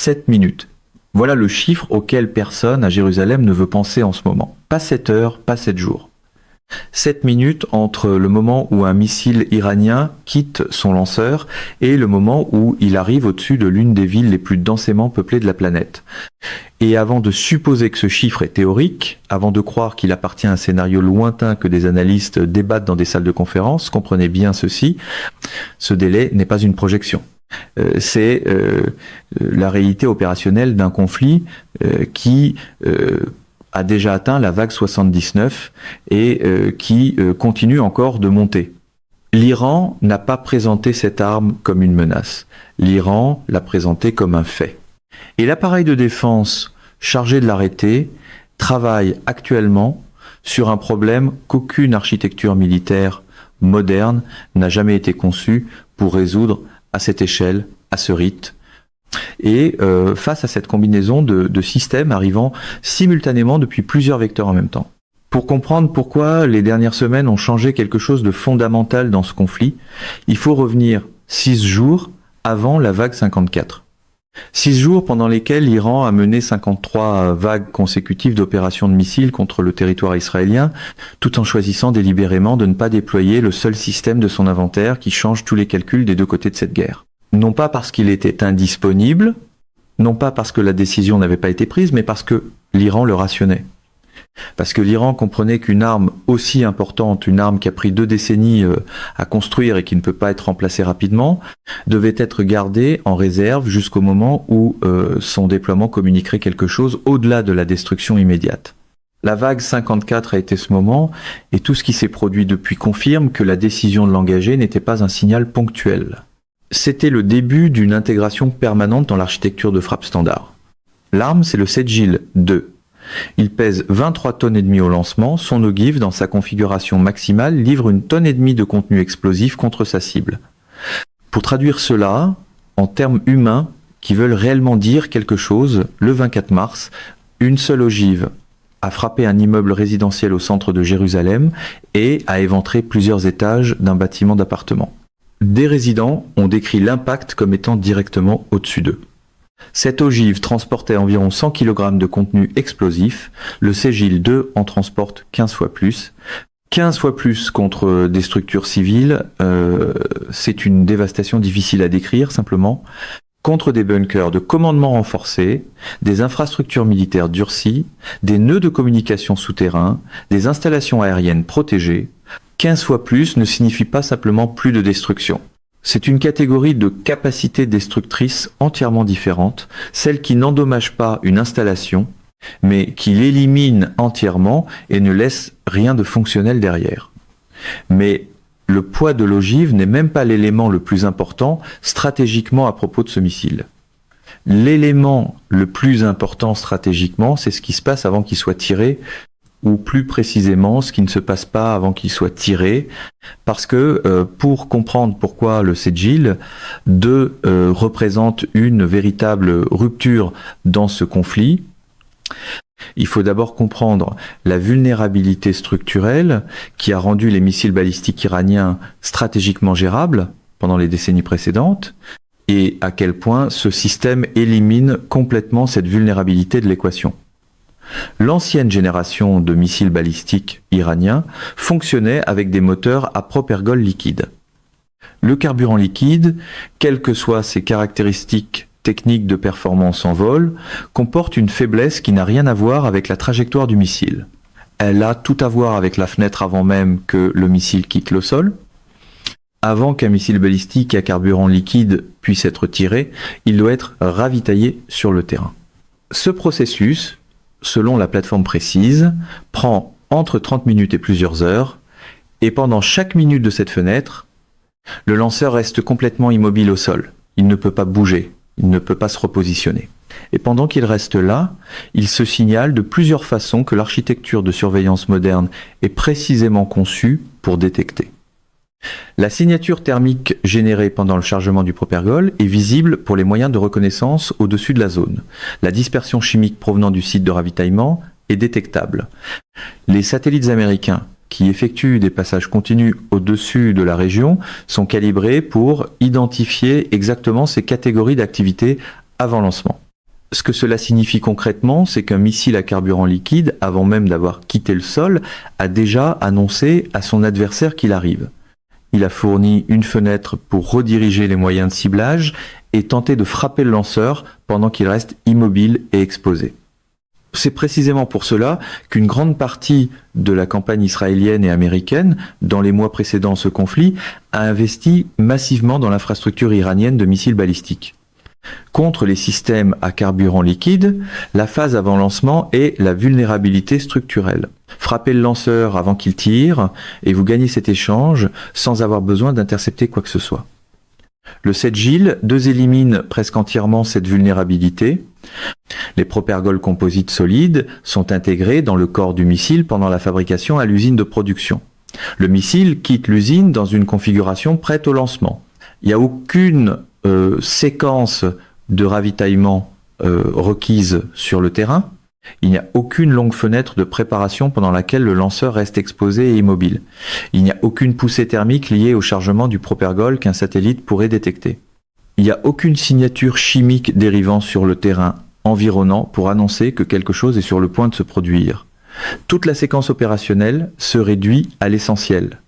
7 minutes. Voilà le chiffre auquel personne à Jérusalem ne veut penser en ce moment. Pas 7 heures, pas 7 jours. 7 minutes entre le moment où un missile iranien quitte son lanceur et le moment où il arrive au-dessus de l'une des villes les plus densément peuplées de la planète. Et avant de supposer que ce chiffre est théorique, avant de croire qu'il appartient à un scénario lointain que des analystes débattent dans des salles de conférence, comprenez bien ceci, ce délai n'est pas une projection. C'est la réalité opérationnelle d'un conflit qui a déjà atteint la vague 79 et qui continue encore de monter. L'Iran n'a pas présenté cette arme comme une menace. L'Iran l'a présentée comme un fait. Et l'appareil de défense chargé de l'arrêter travaille actuellement sur un problème qu'aucune architecture militaire moderne n'a jamais été conçue pour résoudre à cette échelle, à ce rythme. Et face à cette combinaison de systèmes arrivant simultanément depuis plusieurs vecteurs en même temps. Pour comprendre pourquoi les dernières semaines ont changé quelque chose de fondamental dans ce conflit, il faut revenir 6 jours avant la vague 54. 6 jours pendant lesquels l'Iran a mené 53 vagues consécutives d'opérations de missiles contre le territoire israélien, tout en choisissant délibérément de ne pas déployer le seul système de son inventaire qui change tous les calculs des deux côtés de cette guerre. Non pas parce qu'il était indisponible, non pas parce que la décision n'avait pas été prise, mais parce que l'Iran le rationnait. Parce que l'Iran comprenait qu'une arme aussi importante, une arme qui a pris 2 décennies à construire et qui ne peut pas être remplacée rapidement, devait être gardée en réserve jusqu'au moment où son déploiement communiquerait quelque chose au-delà de la destruction immédiate. La vague 54 a été ce moment, et tout ce qui s'est produit depuis confirme que la décision de l'engager n'était pas un signal ponctuel. C'était le début d'une intégration permanente dans l'architecture de frappe standard. L'arme, c'est le Sedgil 2. Il pèse 23 tonnes et demie au lancement. Son ogive, dans sa configuration maximale, livre 1 tonne et demie de contenu explosif contre sa cible. Pour traduire cela en termes humains qui veulent réellement dire quelque chose, le 24 mars, une seule ogive a frappé un immeuble résidentiel au centre de Jérusalem et a éventré plusieurs étages d'un bâtiment d'appartements. Des résidents ont décrit l'impact comme étant directement au-dessus d'eux. Cette ogive transportait environ 100 kg de contenu explosif, le Sedgil 2 en transporte 15 fois plus. 15 fois plus contre des structures civiles, c'est une dévastation difficile à décrire simplement. Contre des bunkers de commandement renforcés, des infrastructures militaires durcies, des nœuds de communication souterrains, des installations aériennes protégées, 15 fois plus ne signifie pas simplement plus de destruction. C'est une catégorie de capacités destructrices entièrement différente, celle qui n'endommage pas une installation, mais qui l'élimine entièrement et ne laisse rien de fonctionnel derrière. Mais le poids de l'ogive n'est même pas l'élément le plus important stratégiquement à propos de ce missile. L'élément le plus important stratégiquement, c'est ce qui se passe avant qu'il soit tiré, ou plus précisément ce qui ne se passe pas avant qu'il soit tiré, parce que pour comprendre pourquoi le Sedgil 2 représente une véritable rupture dans ce conflit, il faut d'abord comprendre la vulnérabilité structurelle qui a rendu les missiles balistiques iraniens stratégiquement gérables pendant les décennies précédentes, et à quel point ce système élimine complètement cette vulnérabilité de l'équation. L'ancienne génération de missiles balistiques iraniens fonctionnait avec des moteurs à propergol liquide. Le carburant liquide, quelles que soient ses caractéristiques techniques de performance en vol, comporte une faiblesse qui n'a rien à voir avec la trajectoire du missile. Elle a tout à voir avec la fenêtre avant même que le missile quitte le sol. Avant qu'un missile balistique à carburant liquide puisse être tiré, il doit être ravitaillé sur le terrain. Ce processus, selon la plateforme précise, prend entre 30 minutes et plusieurs heures, et pendant chaque minute de cette fenêtre, le lanceur reste complètement immobile au sol. Il ne peut pas bouger, il ne peut pas se repositionner. Et pendant qu'il reste là, il se signale de plusieurs façons que l'architecture de surveillance moderne est précisément conçue pour détecter. La signature thermique générée pendant le chargement du propergol est visible pour les moyens de reconnaissance au-dessus de la zone. La dispersion chimique provenant du site de ravitaillement est détectable. Les satellites américains qui effectuent des passages continus au-dessus de la région sont calibrés pour identifier exactement ces catégories d'activités avant lancement. Ce que cela signifie concrètement, c'est qu'un missile à carburant liquide, avant même d'avoir quitté le sol, a déjà annoncé à son adversaire qu'il arrive. Il a fourni une fenêtre pour rediriger les moyens de ciblage et tenter de frapper le lanceur pendant qu'il reste immobile et exposé. C'est précisément pour cela qu'une grande partie de la campagne israélienne et américaine, dans les mois précédant ce conflit, a investi massivement dans l'infrastructure iranienne de missiles balistiques. Contre les systèmes à carburant liquide, la phase avant lancement est la vulnérabilité structurelle. Frappez le lanceur avant qu'il tire et vous gagnez cet échange sans avoir besoin d'intercepter quoi que ce soit. Le 7 GIL 2 élimine presque entièrement cette vulnérabilité. Les propergols composites solides sont intégrés dans le corps du missile pendant la fabrication à l'usine de production. Le missile quitte l'usine dans une configuration prête au lancement. Il n'y a aucune séquence de ravitaillement requise sur le terrain. Il n'y a aucune longue fenêtre de préparation pendant laquelle le lanceur reste exposé et immobile. Il n'y a aucune poussée thermique liée au chargement du propergol qu'un satellite pourrait détecter. Il n'y a aucune signature chimique dérivant sur le terrain environnant pour annoncer que quelque chose est sur le point de se produire. Toute la séquence opérationnelle se réduit à l'essentiel.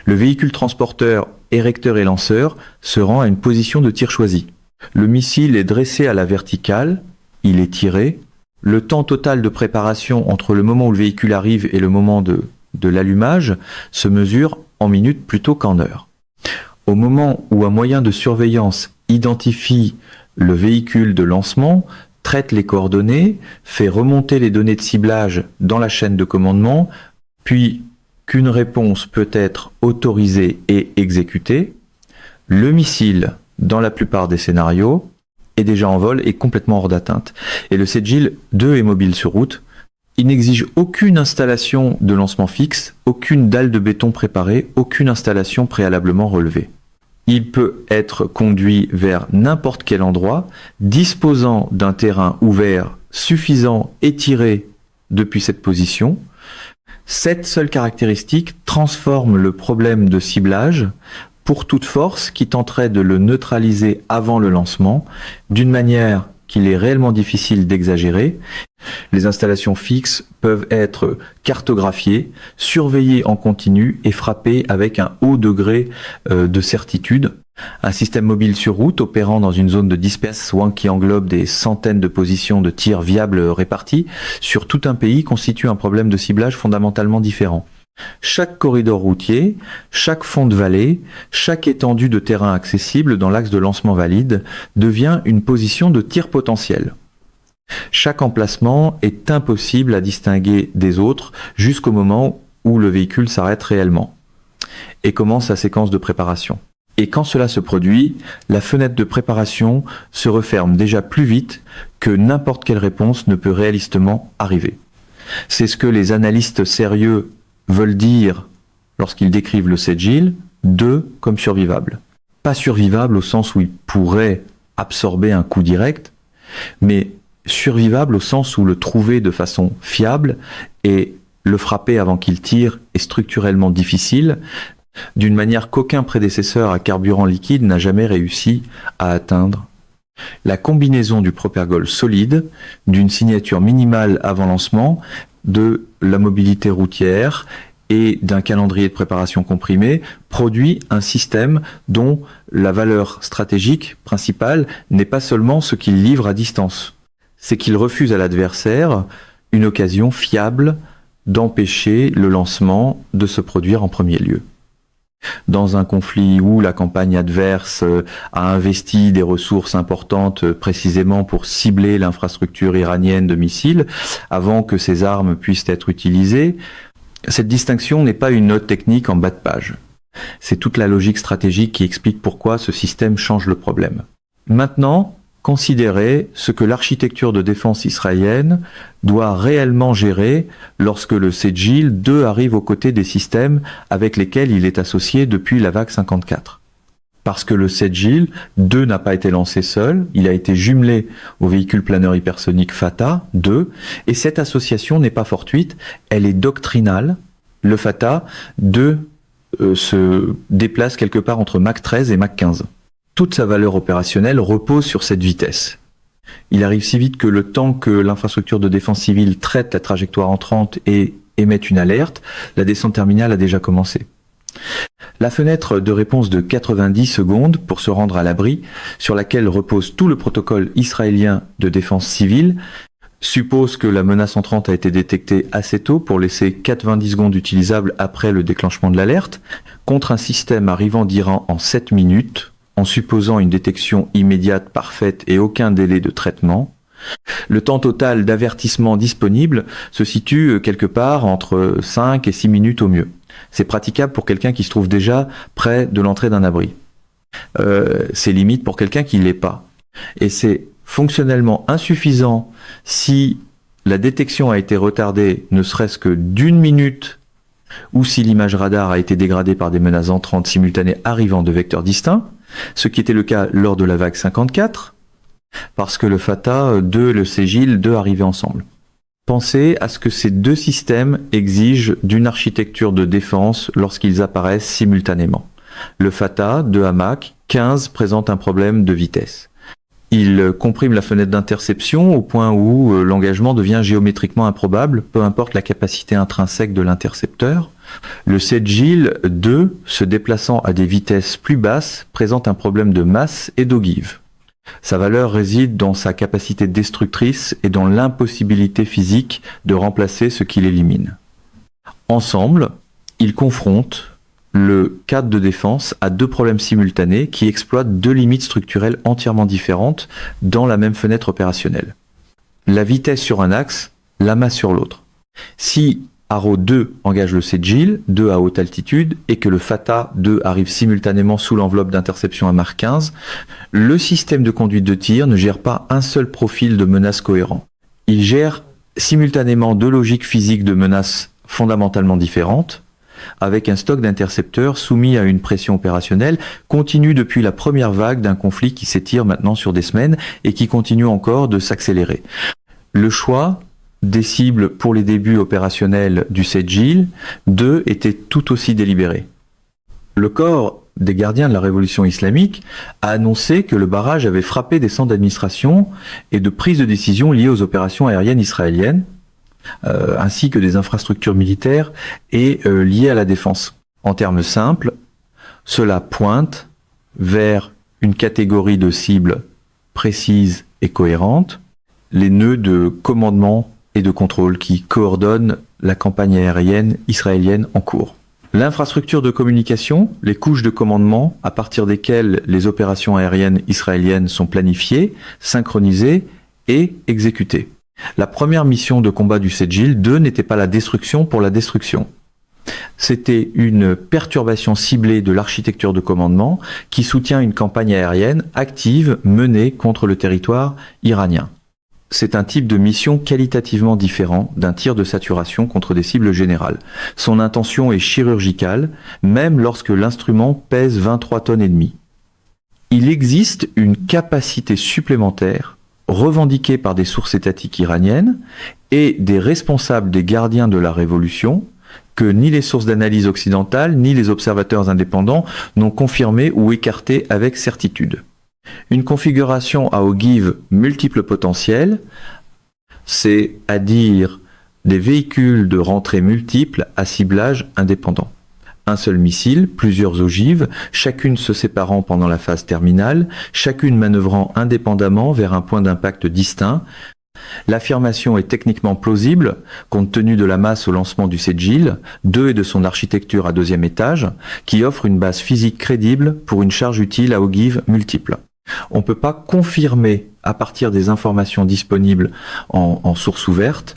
Le véhicule transporteur, érecteur et lanceur se rend à une position de tir choisie. Le missile est dressé à la verticale, il est tiré. Le temps total de préparation entre le moment où le véhicule arrive et le moment de l'allumage se mesure en minutes plutôt qu'en heures. Au moment où un moyen de surveillance identifie le véhicule de lancement, traite les coordonnées, fait remonter les données de ciblage dans la chaîne de commandement, puis qu'une réponse peut être autorisée et exécutée, le missile, dans la plupart des scénarios, est déjà en vol et complètement hors d'atteinte. Et le 7 GIL 2 est mobile sur route. Il n'exige aucune installation de lancement fixe, aucune dalle de béton préparée, aucune installation préalablement relevée. Il peut être conduit vers n'importe quel endroit, disposant d'un terrain ouvert suffisant et tiré depuis cette position. Cette seule caractéristique transforme le problème de ciblage pour toute force qui tenterait de le neutraliser avant le lancement, d'une manière qu'il est réellement difficile d'exagérer. Les installations fixes peuvent être cartographiées, surveillées en continu et frappées avec un haut degré de certitude. Un système mobile sur route opérant dans une zone de dispersion qui englobe des centaines de positions de tir viables réparties sur tout un pays constitue un problème de ciblage fondamentalement différent. Chaque corridor routier, chaque fond de vallée, chaque étendue de terrain accessible dans l'axe de lancement valide devient une position de tir potentiel. Chaque emplacement est impossible à distinguer des autres jusqu'au moment où le véhicule s'arrête réellement et commence sa séquence de préparation. Et quand cela se produit, la fenêtre de préparation se referme déjà plus vite que n'importe quelle réponse ne peut réalistement arriver. C'est ce que les analystes sérieux veulent dire lorsqu'ils décrivent le 7 GIL 2 comme survivable. Pas survivable au sens où il pourrait absorber un coup direct, mais survivable au sens où le trouver de façon fiable et le frapper avant qu'il tire est structurellement difficile, d'une manière qu'aucun prédécesseur à carburant liquide n'a jamais réussi à atteindre. La combinaison du propergol solide, d'une signature minimale avant lancement, de la mobilité routière et d'un calendrier de préparation comprimé produit un système dont la valeur stratégique principale n'est pas seulement ce qu'il livre à distance, c'est qu'il refuse à l'adversaire une occasion fiable d'empêcher le lancement de se produire en premier lieu. Dans un conflit où la campagne adverse a investi des ressources importantes précisément pour cibler l'infrastructure iranienne de missiles avant que ces armes puissent être utilisées, cette distinction n'est pas une note technique en bas de page. C'est toute la logique stratégique qui explique pourquoi ce système change le problème. Maintenant, considérez ce que l'architecture de défense israélienne doit réellement gérer lorsque le 7 GIL 2 arrive aux côtés des systèmes avec lesquels il est associé depuis la vague 54. Parce que le 7 GIL 2 n'a pas été lancé seul, il a été jumelé au véhicule planeur hypersonique Fatah 2, et cette association n'est pas fortuite, elle est doctrinale. Le Fatah 2 se déplace quelque part entre Mach 13 et Mach 15. Toute sa valeur opérationnelle repose sur cette vitesse. Il arrive si vite que le temps que l'infrastructure de défense civile traite la trajectoire entrante et émette une alerte, la descente terminale a déjà commencé. La fenêtre de réponse de 90 secondes pour se rendre à l'abri, sur laquelle repose tout le protocole israélien de défense civile, suppose que la menace entrante a été détectée assez tôt pour laisser 90 secondes utilisables après le déclenchement de l'alerte, contre un système arrivant d'Iran en 7 minutes, en supposant une détection immédiate, parfaite et aucun délai de traitement. Le temps total d'avertissement disponible se situe quelque part entre 5 et 6 minutes au mieux. C'est praticable pour quelqu'un qui se trouve déjà près de l'entrée d'un abri. C'est limite pour quelqu'un qui ne l'est pas. Et c'est fonctionnellement insuffisant si la détection a été retardée ne serait-ce que d'une minute ou si l'image radar a été dégradée par des menaces entrantes simultanées arrivant de vecteurs distincts, ce qui était le cas lors de la vague 54, parce que le Fatah 2 et le Ségil 2 arrivaient ensemble. Pensez à ce que ces deux systèmes exigent d'une architecture de défense lorsqu'ils apparaissent simultanément. Le Fatah de Hamac 15 présente un problème de vitesse. Il comprime la fenêtre d'interception au point où l'engagement devient géométriquement improbable, peu importe la capacité intrinsèque de l'intercepteur. Le Ségil 2, se déplaçant à des vitesses plus basses, présente un problème de masse et d'ogive. Sa valeur réside dans sa capacité destructrice et dans l'impossibilité physique de remplacer ce qu'il élimine. Ensemble, ils confrontent le cadre de défense à deux problèmes simultanés qui exploitent deux limites structurelles entièrement différentes dans la même fenêtre opérationnelle. La vitesse sur un axe, la masse sur l'autre. Si Arrow 2 engage le Ségil 2 à haute altitude et que le Fatah 2 arrive simultanément sous l'enveloppe d'interception à Mach 15, le système de conduite de tir ne gère pas un seul profil de menace cohérent. Il gère simultanément deux logiques physiques de menaces fondamentalement différentes, avec un stock d'intercepteurs soumis à une pression opérationnelle continue depuis la première vague d'un conflit qui s'étire maintenant sur des semaines et qui continue encore de s'accélérer. Le choix des cibles pour les débuts opérationnels du Ségil 2 était tout aussi délibéré. Le corps des gardiens de la révolution islamique a annoncé que le barrage avait frappé des centres d'administration et de prise de décision liés aux opérations aériennes israéliennes, ainsi que des infrastructures militaires et liées à la défense. En termes simples, cela pointe vers une catégorie de cibles précises et cohérentes, les nœuds de commandement et de contrôle qui coordonnent la campagne aérienne israélienne en cours. L'infrastructure de communication, les couches de commandement à partir desquelles les opérations aériennes israéliennes sont planifiées, synchronisées et exécutées. La première mission de combat du Ségil 2 n'était pas la destruction pour la destruction. C'était une perturbation ciblée de l'architecture de commandement qui soutient une campagne aérienne active menée contre le territoire iranien. C'est un type de mission qualitativement différent d'un tir de saturation contre des cibles générales. Son intention est chirurgicale, même lorsque l'instrument pèse 23 tonnes et demie. Il existe une capacité supplémentaire revendiquée par des sources étatiques iraniennes et des responsables des gardiens de la révolution que ni les sources d'analyse occidentales ni les observateurs indépendants n'ont confirmé ou écarté avec certitude. Une configuration à ogive multiples potentiels, c'est-à-dire des véhicules de rentrée multiples à ciblage indépendant. Un seul missile, plusieurs ogives, chacune se séparant pendant la phase terminale, chacune manœuvrant indépendamment vers un point d'impact distinct. L'affirmation est techniquement plausible, compte tenu de la masse au lancement du Ségil 2 et de son architecture à deuxième étage, qui offre une base physique crédible pour une charge utile à ogive multiple. On ne peut pas confirmer à partir des informations disponibles en source ouverte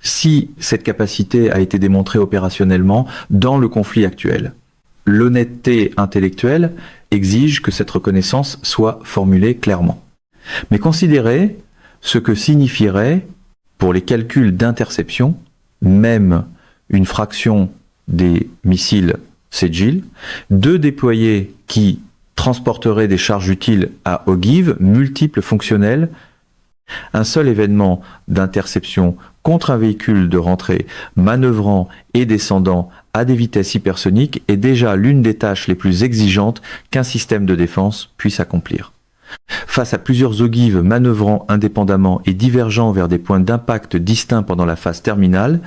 si cette capacité a été démontrée opérationnellement dans le conflit actuel. L'honnêteté intellectuelle exige que cette reconnaissance soit formulée clairement. Mais considérez ce que signifierait pour les calculs d'interception, même une fraction des missiles Ségil, deux déployés qui transporterait des charges utiles à ogive, multiples fonctionnelles. Un seul événement d'interception contre un véhicule de rentrée manœuvrant et descendant à des vitesses hypersoniques est déjà l'une des tâches les plus exigeantes qu'un système de défense puisse accomplir. Face à plusieurs ogives manœuvrant indépendamment et divergeant vers des points d'impact distincts pendant la phase terminale,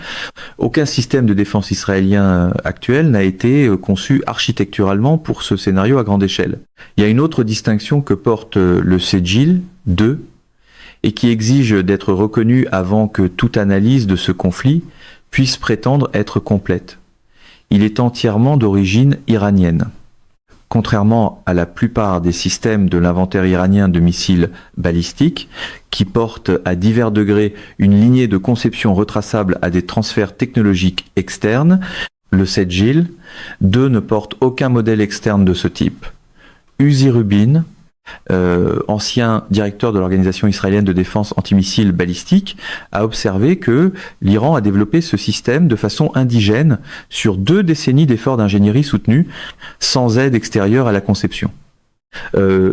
aucun système de défense israélien actuel n'a été conçu architecturalement pour ce scénario à grande échelle. Il y a une autre distinction que porte le Sejil 2 et qui exige d'être reconnu avant que toute analyse de ce conflit puisse prétendre être complète. Il est entièrement d'origine iranienne. Contrairement à la plupart des systèmes de l'inventaire iranien de missiles balistiques, qui portent à divers degrés une lignée de conception retraçable à des transferts technologiques externes, le Sejil 2 ne porte aucun modèle externe de ce type. Uzi Rubin, ancien directeur de l'organisation israélienne de défense antimissiles balistiques, a observé que l'Iran a développé ce système de façon indigène sur 2 décennies d'efforts d'ingénierie soutenus, sans aide extérieure à la conception.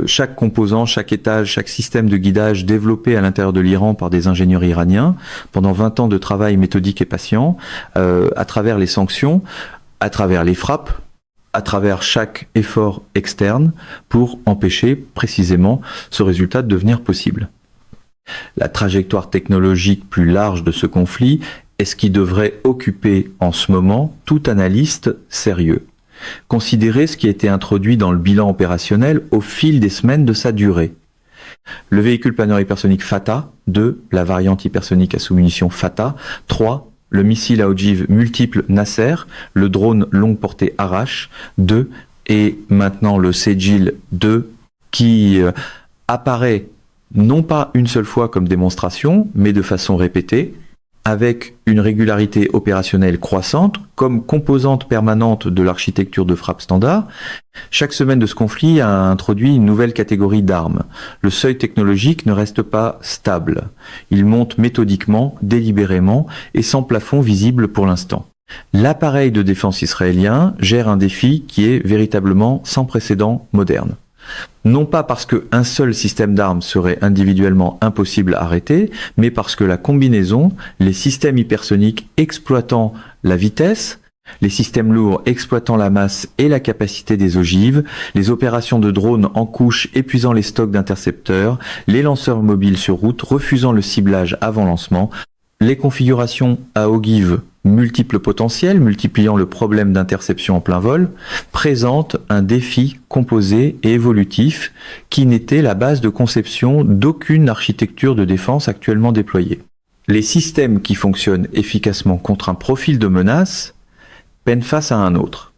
Chaque composant, chaque étage, chaque système de guidage développé à l'intérieur de l'Iran par des ingénieurs iraniens, pendant 20 ans de travail méthodique et patient, à travers les sanctions, à travers les frappes, à travers chaque effort externe pour empêcher précisément ce résultat de devenir possible. La trajectoire technologique plus large de ce conflit est ce qui devrait occuper en ce moment tout analyste sérieux. Considérez ce qui a été introduit dans le bilan opérationnel au fil des semaines de sa durée. Le véhicule planeur hypersonique Fatah, 2, la variante hypersonique à sous-munition Fatah, 3, le missile à ogive multiple Nasser, le drone longue portée Arash 2 et maintenant le Sejil 2 qui apparaît non pas une seule fois comme démonstration, mais de façon répétée, avec une régularité opérationnelle croissante comme composante permanente de l'architecture de frappe standard. Chaque semaine de ce conflit a introduit une nouvelle catégorie d'armes. Le seuil technologique ne reste pas stable. Il monte méthodiquement, délibérément et sans plafond visible pour l'instant. L'appareil de défense israélien gère un défi qui est véritablement sans précédent moderne. Non pas parce qu'un seul système d'armes serait individuellement impossible à arrêter, mais parce que la combinaison, les systèmes hypersoniques exploitant la vitesse, les systèmes lourds exploitant la masse et la capacité des ogives, les opérations de drones en couche épuisant les stocks d'intercepteurs, les lanceurs mobiles sur route refusant le ciblage avant lancement, les configurations à ogive multiples potentiels, multipliant le problème d'interception en plein vol, présentent un défi composé et évolutif qui n'était la base de conception d'aucune architecture de défense actuellement déployée. Les systèmes qui fonctionnent efficacement contre un profil de menace peinent face à un autre.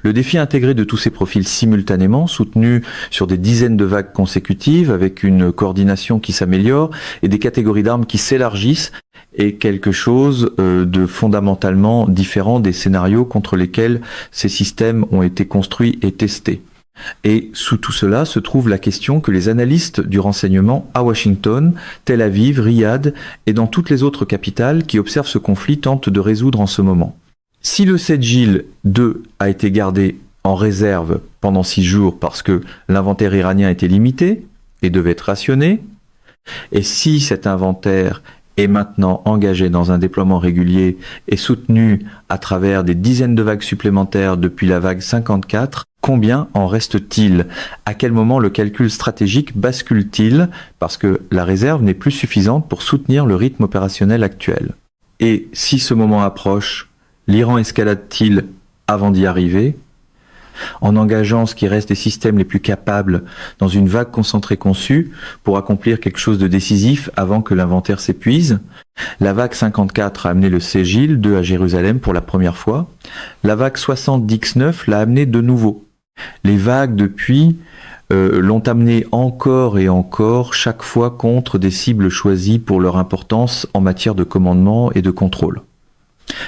Le défi intégré de tous ces profils simultanément, soutenus sur des dizaines de vagues consécutives, avec une coordination qui s'améliore et des catégories d'armes qui s'élargissent, est quelque chose de fondamentalement différent des scénarios contre lesquels ces systèmes ont été construits et testés. Et sous tout cela se trouve la question que les analystes du renseignement à Washington, Tel Aviv, Riyad et dans toutes les autres capitales qui observent ce conflit tentent de résoudre en ce moment. Si le Sejil 2 a été gardé en réserve pendant 6 jours parce que l'inventaire iranien était limité et devait être rationné, et si cet inventaire est maintenant engagé dans un déploiement régulier et soutenu à travers des dizaines de vagues supplémentaires depuis la vague 54, combien en reste-t-il? À quel moment le calcul stratégique bascule-t-il parce que la réserve n'est plus suffisante pour soutenir le rythme opérationnel actuel? Et si ce moment approche, l'Iran escalade-t-il avant d'y arriver, en engageant ce qui reste des systèmes les plus capables dans une vague concentrée conçue pour accomplir quelque chose de décisif avant que l'inventaire s'épuise? La vague 54 a amené le Sejil 2 à Jérusalem pour la première fois. La vague 60 d'X9 l'a amené de nouveau. Les vagues depuis l'ont amené encore et encore, chaque fois contre des cibles choisies pour leur importance en matière de commandement et de contrôle.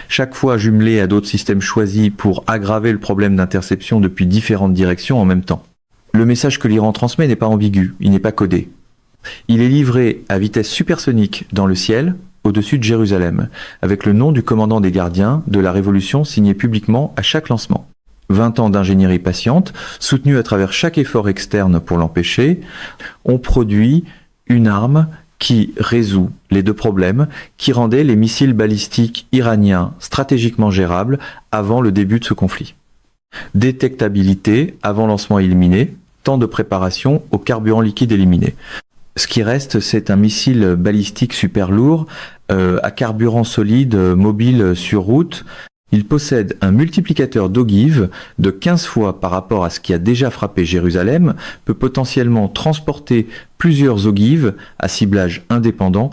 Chaque fois jumelé à d'autres systèmes choisis pour aggraver le problème d'interception depuis différentes directions en même temps. Le message que l'Iran transmet n'est pas ambigu, il n'est pas codé. Il est livré à vitesse supersonique dans le ciel, au-dessus de Jérusalem, avec le nom du commandant des gardiens de la Révolution signé publiquement à chaque lancement. 20 ans d'ingénierie patiente, soutenue à travers chaque effort externe pour l'empêcher, ont produit une arme qui résout les 2 problèmes qui rendaient les missiles balistiques iraniens stratégiquement gérables avant le début de ce conflit. Détectabilité avant lancement éliminé, temps de préparation au carburant liquide éliminé. Ce qui reste, c'est un missile balistique super lourd à carburant solide mobile sur route. Il possède un multiplicateur d'ogive de 15 fois par rapport à ce qui a déjà frappé Jérusalem, peut potentiellement transporter plusieurs ogives à ciblage indépendant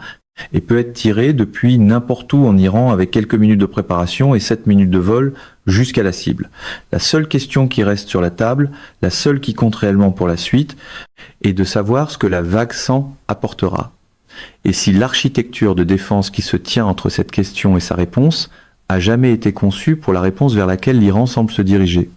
et peut être tiré depuis n'importe où en Iran avec quelques minutes de préparation et 7 minutes de vol jusqu'à la cible. La seule question qui reste sur la table, la seule qui compte réellement pour la suite, est de savoir ce que la vague 100 apportera. Et si l'architecture de défense qui se tient entre cette question et sa réponse a jamais été conçue pour la réponse vers laquelle l'Iran semble se diriger.